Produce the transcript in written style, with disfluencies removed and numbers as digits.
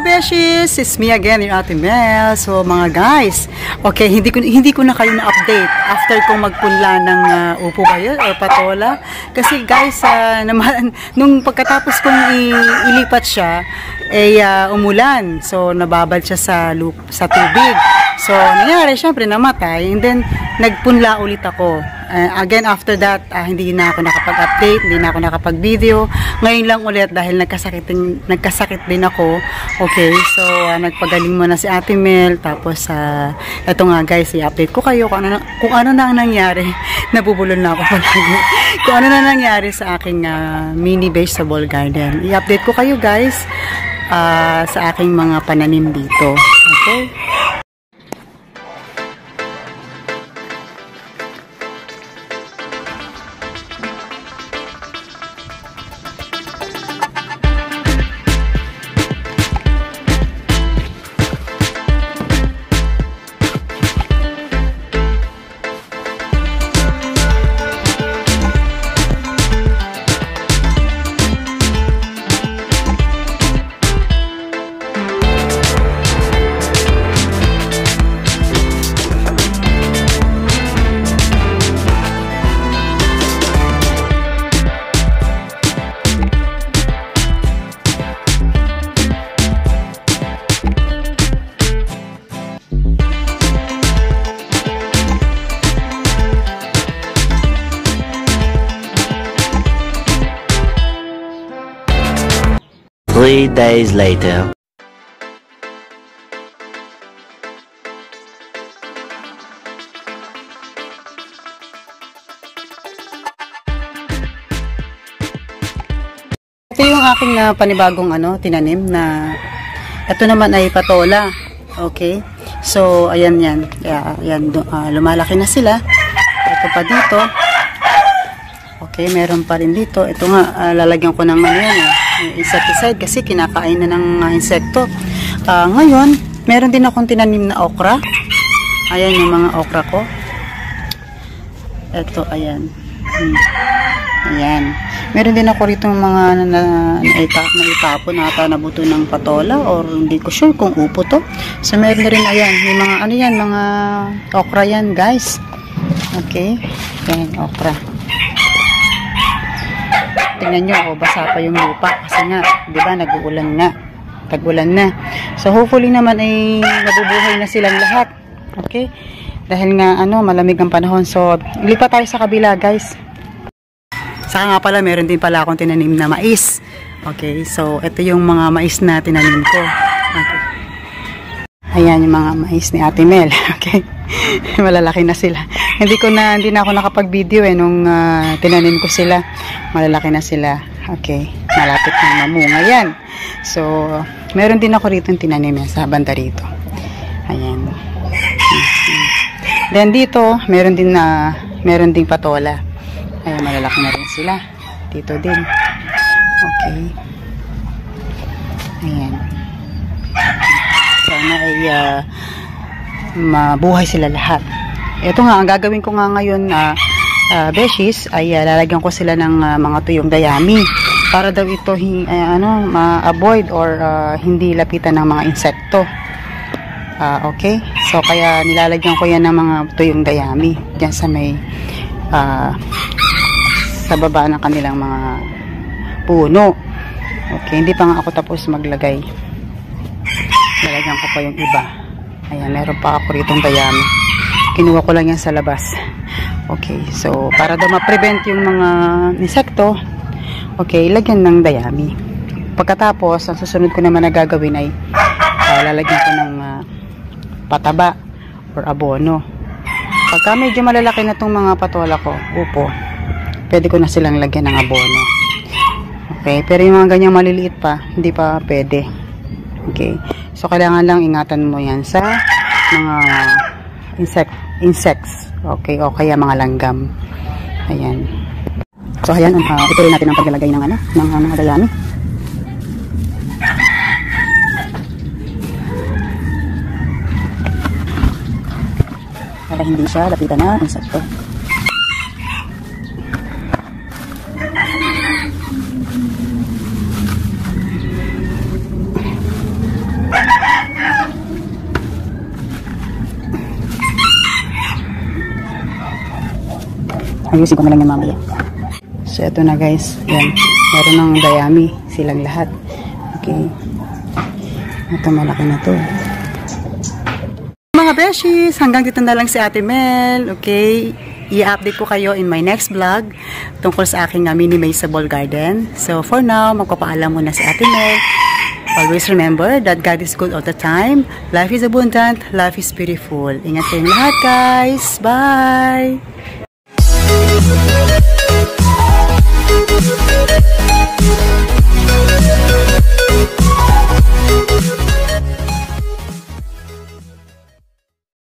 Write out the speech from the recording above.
Beshies! It's me again, yung Ate Mel. So mga guys, okay, hindi ko na kayo na-update after kong magpunla ng upo ba yun or patola. Kasi guys, nung pagkatapos kong ilipat siya, umulan. So nababad siya sa tubig. So nangyari, syempre namatay. And then nagpunla ulit ako. Again, after that, hindi na ako nakapag-update, hindi na ako nakapag-video. Ngayon lang ulit dahil nagkasakit din ako. Okay, so nagpagaling muna si Ate Mel. Tapos, eto nga guys, i-update ko kayo kung ano na ang nangyari. Nabubulol na ako palagi. Kung ano na nangyari sa aking mini vegetable garden. I-update ko kayo guys sa aking mga pananim dito. Okay? 3 days later. Ito yung aking panibagong tinanim na ito naman ay patola. Okay? So, ayan yan. Ayan, lumalaki na sila. Ito pa dito. Okay, meron pa rin dito. Ito nga, lalagyan ko ng insecticide kasi kinakain na ng insekto. Ngayon, meron din akong tinanim na okra. Ayan yung mga okra ko. Ito, ayan. Ayan. Meron din ako rito mga naitapon na buto ng patola or hindi ko sure kung upo to. So, meron na rin, ayan. Yung mga, mga okra yan, guys. Okay. Ayan, okra. Tingnan nyo, basa pa yung lupa kasi nga, di ba, nag-uulan na. Tag-ulan na. So, hopefully naman ay mabubuhay na silang lahat. Okay? Dahil nga, malamig ang panahon. So, lipat tayo sa kabila, guys. Saka nga pala, meron din pala akong tinanim na mais. Okay? So, ito yung mga mais na tinanim ko. Okay. Ayan yung mga mais ni Ate Mel. Okay? Malalaki na sila. Hindi na ako nakapag-video nung tinanim ko sila. Malalaki na sila. Okay. Malapit na mamunga yan. So, meron din ako rito yung tinanim sa banda rito. Ayan. Then dito, meron din patola. Ayan, malalaki na rin sila. Dito din. Okay. Ayan. Sana ay mabuhay sila lahat. Ito nga, ang gagawin ko nga ngayon, beshies, ay lalagyan ko sila ng mga tuyong dayami para daw ito ma-avoid or hindi lapitan ng mga insekto. Okay? So, kaya nilalagyan ko yan ng mga tuyong dayami dyan sa may sa baba ng kanilang mga puno. Okay? Hindi pa nga ako tapos maglagay. Lalagyan ko pa yung iba. Ayan, meron pa ako rito dayami. Kinuha ko lang yan sa labas. Okay, so para daw ma-prevent yung mga insekto, okay, lagyan ng dayami. Pagkatapos, ang susunod ko naman na gagawin ay lalagyan ko ng pataba or abono. Pagka medyo malalaki na itong mga patola ko, upo, pwede ko na silang lagyan ng abono. Okay, pero yung mga ganyang maliliit pa, hindi pa pwede. Okay, so kailangan lang ingatan mo yan sa mga insects. Okay, o kaya mga langgam. Ayan. So, ayan, ituloy natin ang paglalagay ng mga dayami. Para hindi siya lapitan na insekto. Ayusin ko na lang yan mamaya. So, ito na guys. Yan. Meron ng dayami silang lahat. Okay. Ito, malaki na to. Mga beshies, hanggang dito na lang si Ate Mel. Okay. I-update ko kayo in my next vlog tungkol sa aking mini Mazeable garden. So, for now, magpapaalam muna si Ate Mel. Always remember that God is good all the time. Life is abundant. Life is beautiful. Ingat kayong lahat, guys. Bye!